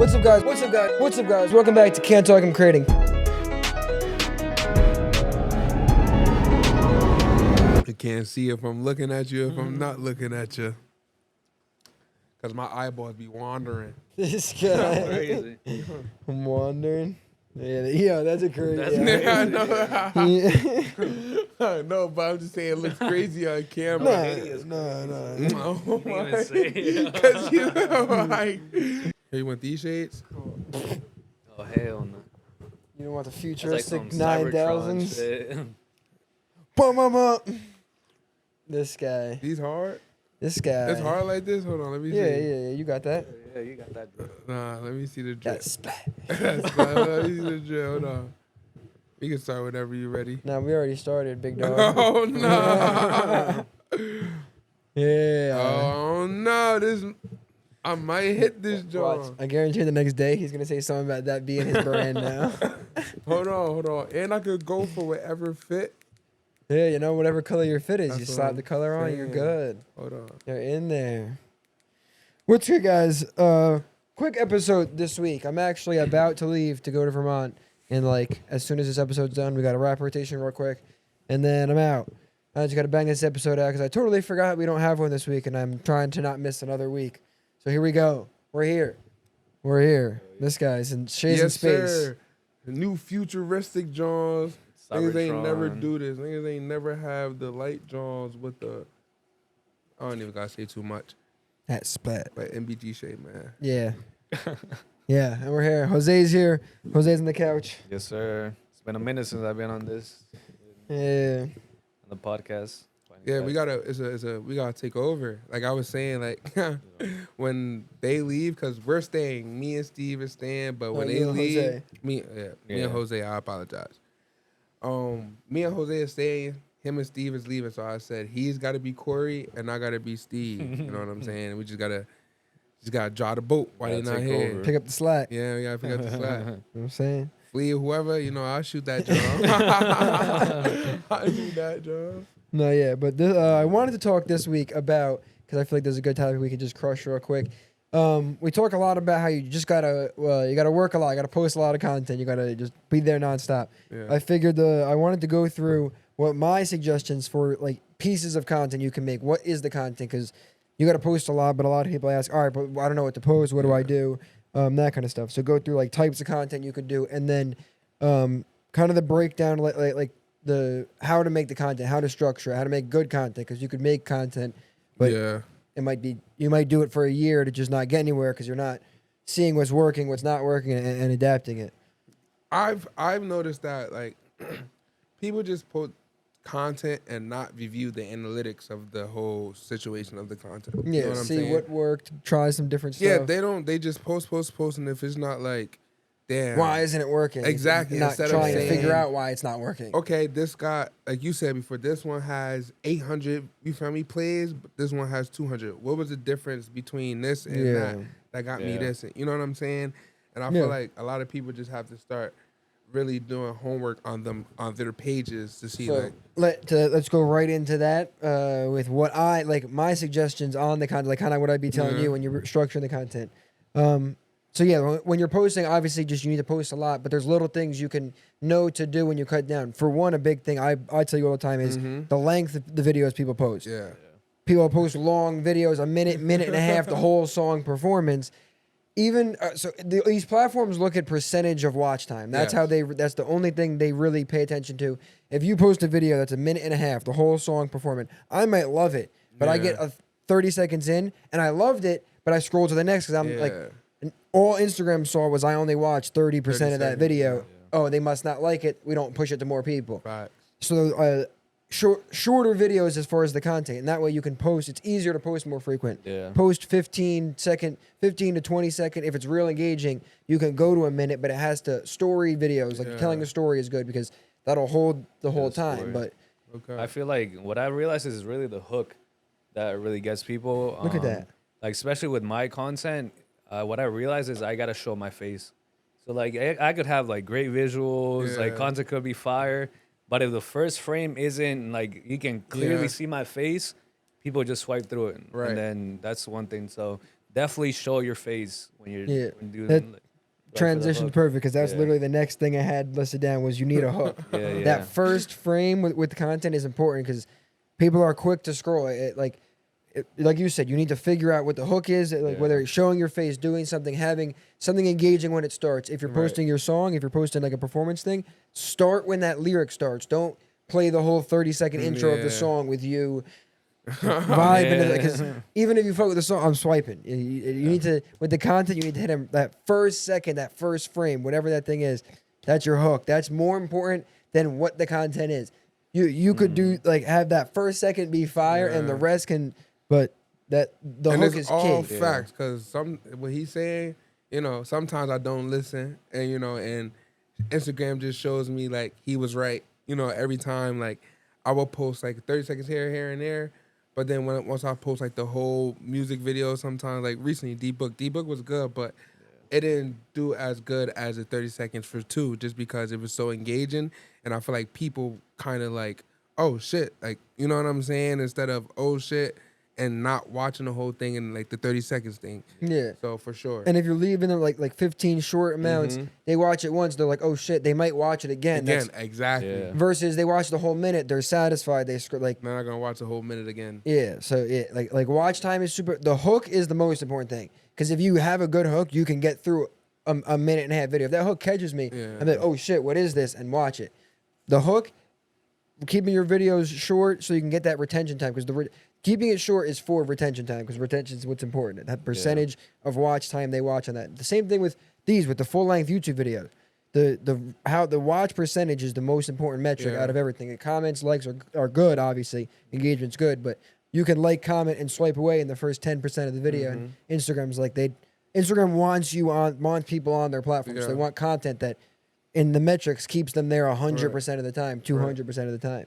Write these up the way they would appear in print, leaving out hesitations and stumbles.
What's up, guys? What's up, guys? What's up, guys? Welcome back to Can't Talk, I'm Creating. I can't see if I'm looking at you, if I'm not looking at you. Because my eyeballs be wandering. This guy. Crazy. I'm wandering. Yeah, that's a crazy. That's Yeah, Yeah. I know, but I'm just saying it looks crazy on camera. No. Oh You didn't my. even say it. Because you know, like, hey, you want these shades? Oh, hell no. You don't want the That's like futuristic some Cybertron 9000s? shit. Bum. This guy. These hard? This guy. It's hard like this? Hold on, let me see. Yeah. You got that. Yeah, you got that. Bro. Nah, let me see the drip. That's splat. Let me see the drip. Hold on. We can start whenever you're ready. Now we already started, big dog. Oh, no. Yeah. Oh, no. This, I might hit this Watch. joint. I guarantee the next day he's gonna say something about that being his brand now. Hold on. And I could go for whatever fit. Yeah, you know, whatever color your fit is, That's you what slap I'm the color on, you're saying. good. Hold on. You're in there. What's good, guys? Quick episode this week. I'm actually about to leave to go to Vermont, and like as soon as this episode's done, we got a rap rotation real quick, and then I'm out. I just got to bang this episode out because I totally forgot we don't have one this week, and I'm trying to not miss another week. So here we go. We're here. This guy's in Shay's in space. Sir. The new futuristic Johns. Niggas ain't never Cybertron. do this. Niggas ain't never have the light Johns with the. I don't even gotta say too much. That splat. But MBG shade, man. Yeah. Yeah, and we're here. Jose's here. Jose's on the couch. Yes, sir. It's been a minute since I've been on this, Yeah. on the podcast. Yeah, we gotta take over. Like I was saying, like when they leave, cause we're staying. Me and Steve are staying, but when Oh, they you and leave, Jose. me Yeah. and Jose, I apologize. Me and Jose are staying. Him and Steve is leaving, so I said he's got to be Corey and I got to be Steve. You know what I'm saying? We just gotta draw the boat while they're Gotta not take here. over. Pick up the slack. Yeah, we gotta pick up the slack. You know what I'm saying? Flea, whoever, you know, I'll shoot that job. I'll shoot that job. No, yeah, but I wanted to talk this week about, because I feel like there's a good topic we could just crush real quick. We talk a lot about how you just gotta work a lot, you gotta post a lot of content, you gotta just be there nonstop. Yeah. I figured I wanted to go through what my suggestions for like pieces of content you can make. What is the content? Because you gotta post a lot, but a lot of people ask, all right, but I don't know what to post. What do I do? That kind of stuff. So go through like types of content you could do, and then kind of the breakdown, like the how to make the content, how to structure it, how to make good content, because you could make content, but yeah. you might do it for a year to just not get anywhere because you're not seeing what's working, what's not working, and adapting it. I've noticed that like people just post content and not review the analytics of the whole situation of the content. Yeah, You know what I'm see saying? what worked, try some different stuff. Yeah, they just post, and if it's not like, damn. Why isn't it working? Exactly, Not instead of trying to saying- figure out why it's not working. Okay, this guy, like you said before, this one has 800, you feel me, plays, but this one has 200. What was the difference between this and Yeah. that got me Yeah. this? You know what I'm saying? And I Yeah. feel like a lot of people just have to start really doing homework on their pages to see So like, let's go right into that with what I like my suggestions on the content, like kind of what I'd be telling Yeah. you when you're structuring the content. So yeah, when you're posting, obviously just you need to post a lot, but there's little things you can know to do when you cut down. For one, a big thing I tell you all the time is the length of the videos people post. yeah. People post long videos, a minute and a half, the whole song performance. Even these platforms look at percentage of watch time. That's Yes. how that's the only thing they really pay attention to. If you post a video that's a minute and a half, the whole song performance, I might love it, but I Yeah. get 30 seconds in and I loved it, but I scroll to the next because I'm like, Yeah. and all Instagram saw was I only watched 30% of that 30 video. seconds, Oh, they must not like it. We don't push it to more people. Facts. So shorter videos as far as the content, and that way you can post. It's easier to post more frequent. Yeah. Post 15 to 20 second. If it's real engaging, you can go to a minute, but it has to story videos. Like Yeah. telling a story is good because that'll hold the whole time. story. But Okay. I feel like what I realized is really the hook that really gets people. Look at that. Like, especially with my content, what I realized is I got to show my face. So, like, I could have, like, great visuals, like, Yeah. content could be fire. But if the first frame isn't, like, you can clearly Yeah. see my face, people just swipe through it. Right. And then that's one thing. So definitely show your face when you're Yeah. when doing That like, right for the transition's hook. perfect because that's Yeah. literally the next thing I had listed down was you need a hook. Yeah, yeah. That first frame with the content is important because people are quick to scroll. Like you said, you need to figure out what the hook is, like Yeah. whether it's showing your face, doing something, having something engaging when it starts. If you're Right. posting your song, if you're posting like a performance thing, start when that lyric starts. Don't play the whole 30-second intro of the Yeah. song with you vibe into that. Because even if you fuck with the song, I'm swiping. You need to, with the content, you need to hit him that first second, that first frame, whatever that thing is. That's your hook. That's more important than what the content is. You could do like have that first second be fire and the Yeah. rest can, but that the And hook it's is all key. facts because what he's saying, sometimes I don't listen, and and Instagram just shows me like he was right. Every time like I will post like 30 seconds here and there, but then once I post like the whole music video, sometimes like recently D-Book was good, but it didn't do as good as the 30 seconds for 2 just because it was so engaging, and I feel like people kind of like, oh shit, like you know what I'm saying, instead of oh shit and not watching the whole thing in like the 30 seconds thing. Yeah. So for sure. And if you're leaving them like 15 short amounts, they watch it once, they're like, oh shit, they might watch it again. Again, exactly. Yeah. Versus they watch the whole minute, they're satisfied. They like They're not gonna watch the whole minute again. yeah. So yeah, like watch time is super. The hook is the most important thing because if you have a good hook, you can get through a minute and a half video. If that hook catches me, Yeah. I'm like, oh shit, what is this? And watch it. The hook, keeping your videos short so you can get that retention time because keeping it short is for retention time because retention is what's important. That percentage of watch time they watch on that. The same thing with the full length YouTube videos. The watch percentage is the most important metric Yeah. out of everything. The comments, likes are good, obviously. Engagement's good, but you can like, comment, and swipe away in the first 10% of the video. And Instagram's like Instagram wants people on their platform. So Yeah. they want content that in the metrics keeps them there 100% of the time, 200% of the time.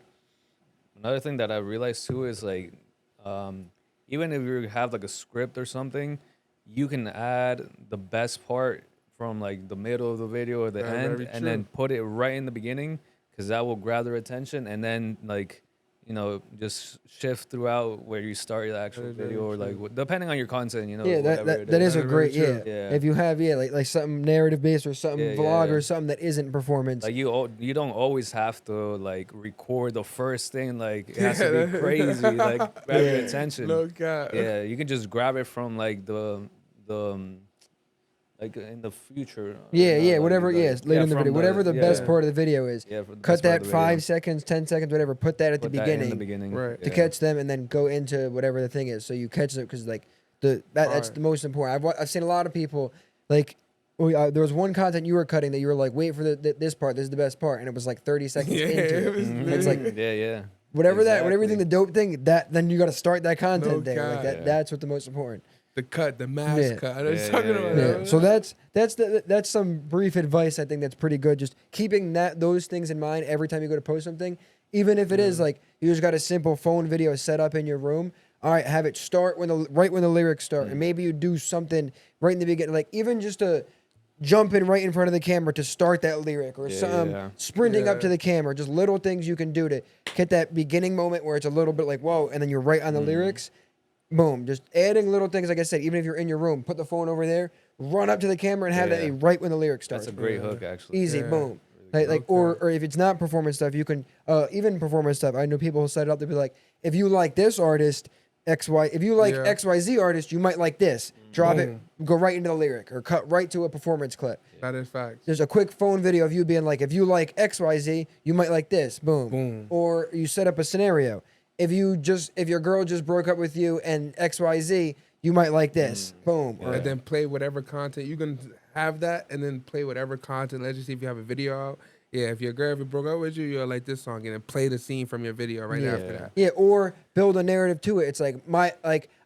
Another thing that I realized too is like, even if you have like a script or something, you can add the best part from like the middle of the video or the Very, end, very and then true. put it right in the beginning because that will grab their attention, and then like, just shift throughout where you start the actual That is very video or like true. depending on your content, Yeah, whatever that it that is is. a That is great very yeah. true. Yeah. If you have like something narrative based or something Yeah, vlog yeah. or something that isn't performance. Like you don't always have to like record the first thing. Like it has to be crazy. Like grab your attention. No cap. Yeah, you can just grab it from like the like in the future. Whatever. Later in the from video, whatever the best yeah. part of the video is. Yeah, for the Cut best part that of the video. 5 seconds, 10 seconds, whatever. Put that at Put the that beginning, in the beginning. Right. to Yeah. catch them, and then go into whatever the thing is. So you catch them because like that's Alright. the most important. I've seen a lot of people like. There was one content you were cutting that you were like, wait for this part. This is the best part, and it was like 30 seconds Yeah, into it it. was And it's like yeah. whatever Exactly. you think the dope thing. Then you got to start that content No there. Like cap. that. Yeah. That's what the most important. The cut, the mask Yeah. cut. I was Yeah, talking yeah, about yeah. that. So that's some brief advice I think that's pretty good. Just keeping those things in mind every time you go to post something, even if it is like you just got a simple phone video set up in your room. All right, have it start right when the lyrics start, and maybe you do something right in the beginning, like even just a jump in right in front of the camera to start that lyric, or some yeah. sprinting up Yeah. to the camera. Just little things you can do to get that beginning moment where it's a little bit like whoa, and then you're right on the lyrics. Boom, just adding little things. Like I said, even if you're in your room, put the phone over there, run up to the camera, and have that Yeah. be right when the lyrics start. That's a great hook actually. Easy, Yeah. boom. Like or Okay. if it's not performance stuff, you can even performance stuff. I know people who set it up to be like, if you like this artist, XY, if you like Yeah. XYZ artist, you might like this. Drop it, go right into the lyric, or cut right to a performance clip. That is facts. There's a quick phone video of you being like, if you like XYZ, you might like this. Boom. Boom. Or you set up a scenario. If your girl just broke up with you and XYZ, you might like this. Boom. Or- And then play whatever content. You can have that and then play whatever content. Let's just see if you have a video out. Yeah, if your girl ever broke up with you, you'll like this song and then play the scene from your video right after that. Yeah, or build a narrative to it. It's like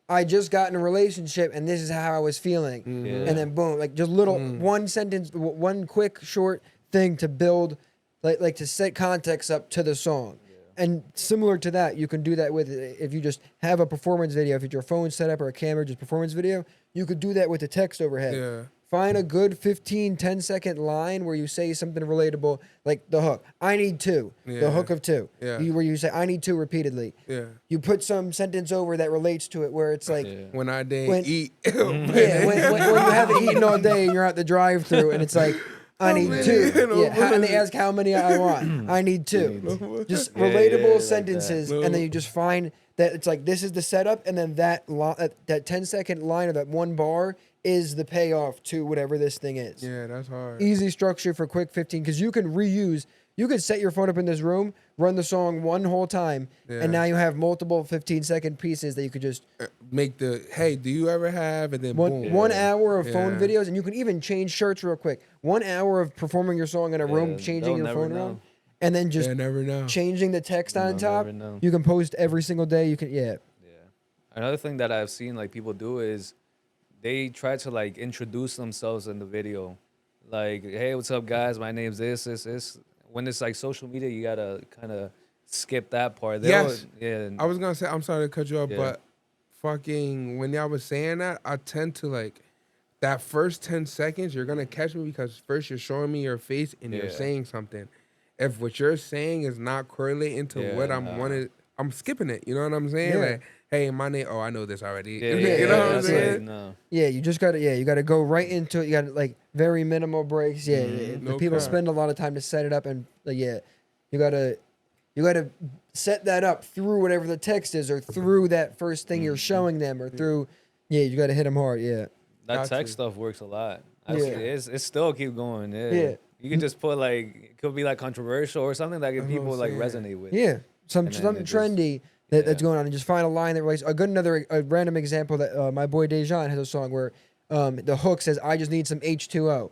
I just got in a relationship and this is how I was feeling. Yeah. And then boom, like just little one sentence, one quick short thing to build like to set context up to the song. And similar to that, you can do that with if you just have a performance video, if it's your phone set up or a camera, just performance video, you could do that with the text overhead. Yeah. find a good 15, 10-second line where you say something relatable, like the hook. I need two. The Yeah. hook of two. Yeah. Where you say I need two repeatedly. Yeah. You put some sentence over that relates to it where it's like, Yeah. When I didn't When- eat. yeah, when you haven't eaten all day and you're at the drive-through and it's like, I need man, two. no Yeah, and they bullshit. ask how many I want. I need two. Just Yeah, yeah, relatable yeah, like sentences, that. and then you just find that it's like this is the setup, and then that 10-second line or that one bar is the payoff to whatever this thing is. Yeah, that's hard. Easy structure for quick 15 because you can reuse. You could set your phone up in this room, run the song one whole time, Yeah. and now you have multiple 15-second pieces that you could just Make the, hey, do you ever have, and then one boom. 1 hour of phone Yeah. videos, and you can even change shirts real quick. 1 hour of performing your song in a room, Yeah, changing they'll your never phone know. around, and then just Yeah, never know. changing the text on They'll top. never know. You can post every single day. You can Yeah. Another thing that I've seen like people do is they try to like introduce themselves in the video. Like, hey, what's up, guys? My name's this. When it's like social media, you gotta kind of skip that part. Yes. Yeah. I was gonna say, I'm sorry to cut you off, Yeah. but fucking when y'all was saying that, I tend to like that first 10 seconds, you're gonna catch me because first you're showing me your face and you're Yeah. saying something. If what you're saying is not correlating to Yeah, what I'm nah. wanted, I'm skipping it. You know what I'm saying? Yeah. Like, hey, my name, oh, I know this already. Yeah, You know what I'm that's saying? like, no. Yeah, you just gotta you gotta go right into it. You gotta like very minimal breaks. Yeah, the No people cap. spend a lot of time to set it up, and you gotta set that up through whatever the text is, or through that first thing you're showing them, or through you gotta hit them hard. Yeah, That Got text to. stuff works a lot. Yeah. It still keep going. Yeah. Yeah. You can just put like it could be like controversial or something that That's what people I'm like saying. resonate with. yeah, And then something it just- trendy that's yeah. going on, and just find a line that relates. A random example that my boy Dejan has a song where the hook says, "I just need some H2O."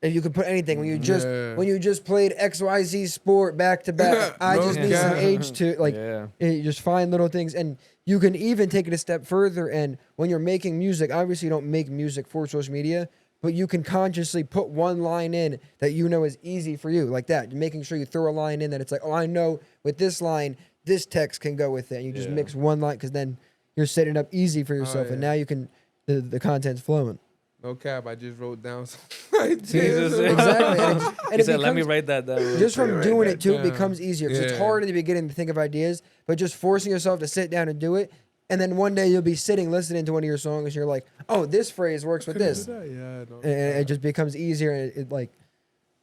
If you could put anything when you just played XYZ sport back to back, I No just need some cap. H2. Like Yeah. you just find little things, and you can even take it a step further. And when you're making music, obviously you don't make music for social media, but you can consciously put one line in that you know is easy for you, like that. Making sure you throw a line in that it's like, oh, I know with this line, this text can go with it. And you just Yeah. mix one line because then you're setting it up easy for yourself, and yeah. now you can the content's flowing. No cap, I just wrote down some ideas. Exactly. And He it said, "Let me becomes- write that down." real just quick." from write doing that it too, it down. becomes easier. 'Cause it's Yeah. hard in the beginning to think of ideas, but just forcing yourself to sit down and do it. And then one day you'll be sitting listening to one of your songs, and you're like, "Oh, this phrase works with this," Yeah, no and it cap. just becomes easier. And it like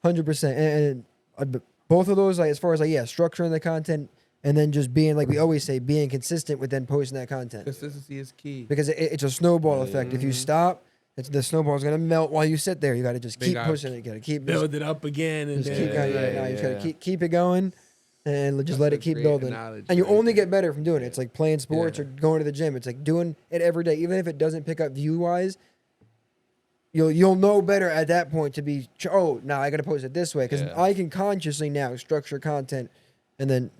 100%. And both of those, like as far as like structuring the content, and then just being like we always say, being consistent with then posting that content, Consistency is key. because it's a snowball effect. If you Mhm. stop, the snowball's gonna melt while you sit there. You got to just They keep got- pushing it. You got to keep Build it up again and just then keep going. Yeah, No, you just yeah. gotta keep it going, and just That's let a it keep great building. analogy And you right only there. get better from doing it. It's like playing sports Yeah. or going to the gym. It's like doing it every day, even if it doesn't pick up view wise. You'll know better at that point to be. Oh, now I gotta post it this way because Yeah. I can consciously now structure content, and then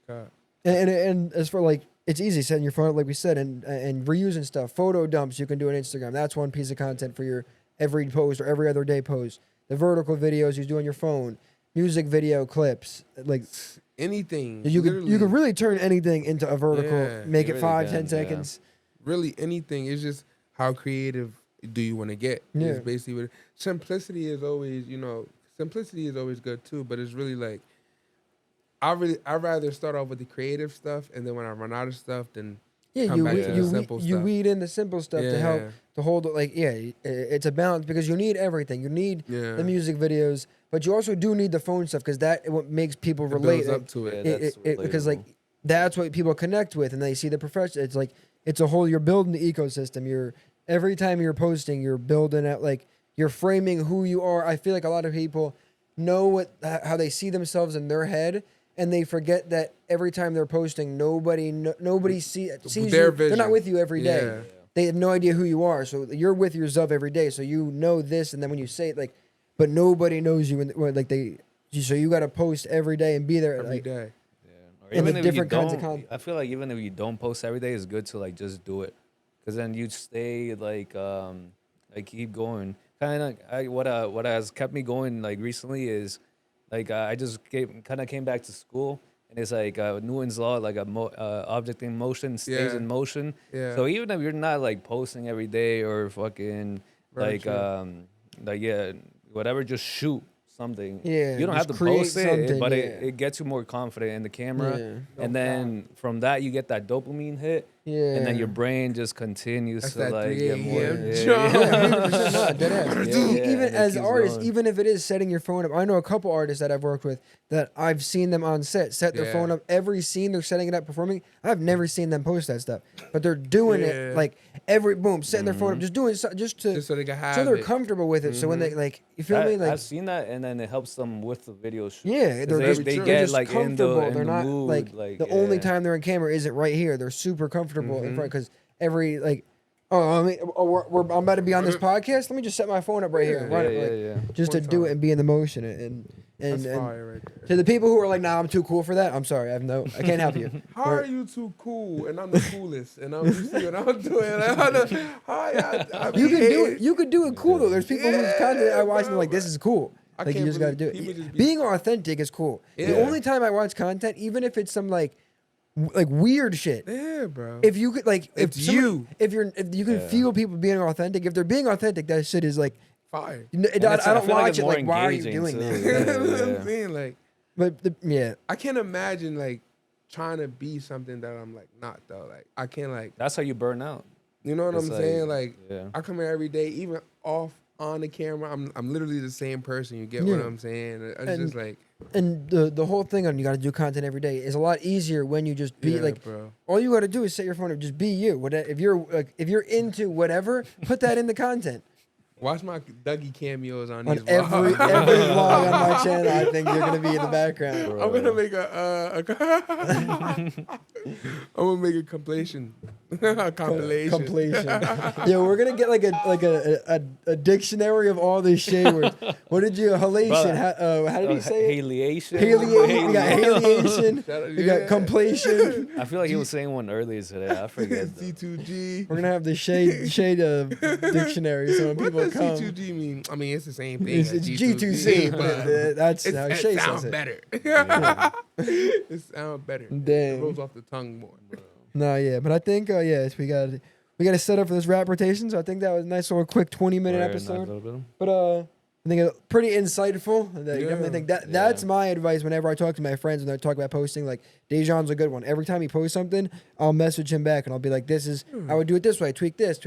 Okay. and as for like. It's easy setting your phone up, like we said, and reusing stuff. Photo dumps you can do on Instagram. That's one piece of content for your every post or every other day post. The vertical videos you do on your phone, music video clips, like Anything. you could literally. really turn anything into a vertical, Yeah, make you it really 5-10 can, yeah. seconds. Really anything. It's just how creative do you want to get? Yeah. It's basically what simplicity is always, simplicity is always good too, but it's really like I'd rather start off with the creative stuff, and then when I run out of stuff, then Yeah, come you back we- to the you simple we- you stuff. weed in the simple stuff to help Yeah. to hold it. Like it's a balance because you need everything. You need Yeah. the music videos, but you also do need the phone stuff because that what makes people It relate. builds up to it. Yeah, that's Because like relatable. that's what people connect with, and they see the profession. It's like it's a whole. You're building the ecosystem. You're every time you're posting, you're building out like you're framing who you are. I feel like a lot of people know how they see themselves in their head, and they forget that every time they're posting, nobody sees Their you. They're not vision. with you every day. Yeah. They have no idea who you are. So you're with yourself every day. So you know this, and then when you say it, like, but nobody knows you. So you got to post every day and be there. Every like, day. Yeah. Or And the even if you different kinds of don't- I feel like even if you don't post every day, it's good to like just do it, because then you stay like keep going. Kind of what has kept me going like recently is like I just kind of came back to school, and it's like Newton's law, like object in motion stays Yeah. in motion. Yeah. So even if you're not like posting every day or fucking like true. like yeah, whatever, just shoot something. Yeah, you don't have to just create post it, something, but yeah. it gets you more confident in the camera, Yeah. and then from that you get that dopamine hit, Yeah. and then your brain just continues That's to that like 3 get more. a.m. Yeah, jump. yeah. 100% not dead ass. Yeah, yeah, Even and it as keeps artists, going. even if it is setting your phone up, I know a couple artists that I've worked with that I've seen them on set their Yeah. phone up every scene they're setting it up performing. I've never seen them post that stuff, but they're doing Yeah. it like every boom, setting their phone up, just doing so, just Just so they can have so they're it. comfortable with it. So when they like, you feel me, like I've seen that, and then it helps them with the video shoot. yeah, 'Cause they're they just get like in comfortable. the They're not mood, like the only yeah. time they're in camera isn't right here. They're super comfortable in Mm-hmm. front because every like, oh, I mean, I'm about to be on this podcast. Let me just set my phone up right here, and run Yeah, it, like, yeah. just to One do it time. and be in the motion. That's And fire right there. to the people who are like, nah, I'm too cool for that. I'm sorry, I can't help you. How are you too cool and I'm the coolest and I'm just what I'm doing? I You mean, can do it. You could do it cool though. There's people whose content I watch and they're like, this is cool. I Like you can't just got to do believe people it. just be- Being authentic is cool. The Yeah. only time I watch content, even if it's some like weird shit, Yeah, bro. if you could like if It's somebody- you. if you can feel people being authentic, if they're being authentic, that shit is like Fire. I don't I feel like watch it's it more like why are you engaging, doing too. that? Yeah, That's what yeah. I'm saying. Like, But yeah, I can't imagine like trying to be something that I'm like not though. Like, I can't like, That's how you burn out. you know what It's I'm like- saying? Like, yeah. I come here every day, even off on the camera. I'm literally the same person. You get what Yeah. I'm saying? It's And- just like, and the whole thing on you got to do content every day is a lot easier when you just be yeah, like bro. all you got to do is set your phone up, just be you. If you're into whatever, put that in the content. Watch my Dougie cameos on On these every vlogs. vlog on my channel, I think you're gonna be in the background. I'm gonna make I'm gonna make a compilation. Compilation. Completion. Yeah, we're gonna get like a dictionary of all these Shay words. What did you halation? How did he say it? Haliation. Halation. We got halation. Shout out- We got yeah. completion. I feel like he was saying one earlier today. I forget. though. C2G. We're gonna have the Shay dictionary. So when What people does come, C2G mean? I mean, it's the same thing. it's as G2C, but that's how it Shay sounds says it. better. It sounds better. It Damn. rolls off the tongue more. No, yeah, but I think yes, we got to set up for this rap rotation. So I think that was a nice little quick 20-minute Word, episode. nice little bit. But I think pretty insightful. And I definitely Yeah. think that's my advice whenever I talk to my friends when they talk about posting. Like Dejan's a good one. Every time he posts something, I'll message him back and I'll be like, "This is I would do it this way. Tweak this,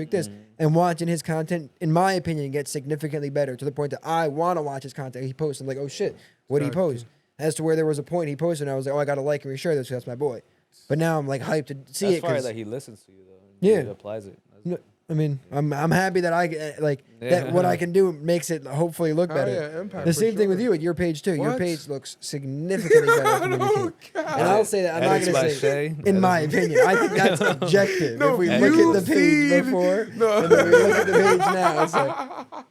And watching his content, in my opinion, gets significantly better to the point that I want to watch his content. He posts, I'm like, "Oh shit, what did he post?" As to where there was a point he posted, and I was like, "Oh, I gotta like and reshare this. 'Cause that's my boy." But now I'm like hyped to see That's it. fire 'Cause that he listens to you though. And Yeah. he applies it. That's- no, I mean, I'm happy that I like that what I can do makes it hopefully look Oh, better. yeah, impact The for same thing with sure. you with your page too. Your What? page looks significantly better from when you Oh, came. And I'll say that I'm not Edits gonna by say Shay. in my opinion. I think that's objective. No, if we you look at the page seen- before No. and then we look at the page now, it's like.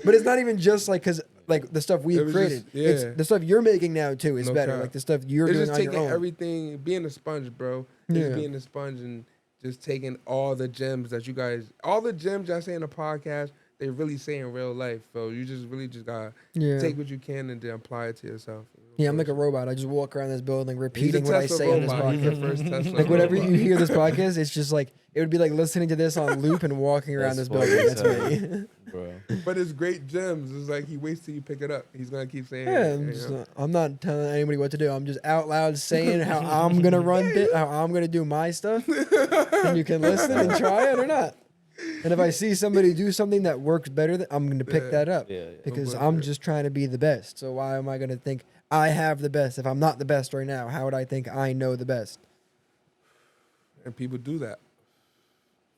But it's not even just like because like the stuff It we've was created. just- It's yeah. the stuff you're making now too is No better. cap. Like the stuff you're It's doing just on your taking own. everything, being a sponge, bro. Just Yeah. being a sponge and just taking all the gems that you guys, all the gems I say in the podcast, they really say in real life. So you just really just gotta Yeah. take what you can and then apply it to yourself. Yeah, I'm like a robot. I just walk around this building He's a repeating what I Tesla say on this robot. He's the podcast. first Tesla Like whenever robot. you hear this podcast, it's just like it would be like listening to this on loop and walking around That's this building. funny That's as me. Bro. But it's great gems. It's like he waits till you pick it up. He's gonna keep saying, Yeah, it, I'm not telling anybody what to do. I'm just out loud saying how I'm gonna run it, how I'm gonna do my stuff, and you can listen and try it or not. And if I see somebody do something that works better, I'm gonna pick that up Yeah, yeah. because No I'm bullshit. just trying to be the best. So why am I gonna think I have the best if I'm not the best right now? How would I think I know the best? And people do that.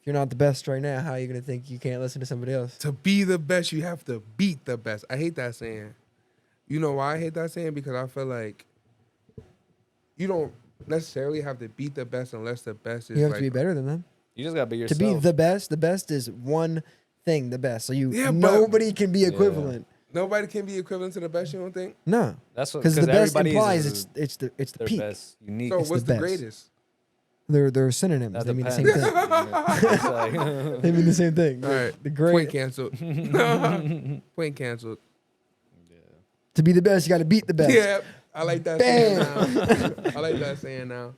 If you're not the best right now, how are you gonna think you can't listen to somebody else? To be the best, you have to beat the best. I hate that saying. You know why I hate that saying? Because I feel like you don't necessarily have to beat the best unless the best is You have like, to be better than them. You just gotta be To yourself. be the best is one thing. The best. So Yeah, but- nobody can be equivalent. nobody can be equivalent to the best. You don't think? No, That's what because the best everybody implies is it's the their peak. best, unique. So It's what's the the, best. greatest? They're synonyms. That They mean the same depends. thing. It's like- They mean the same thing. All right, The point great canceled. Point canceled. to be the best, you got to beat the best. Yeah, I like that saying now. I like that saying now.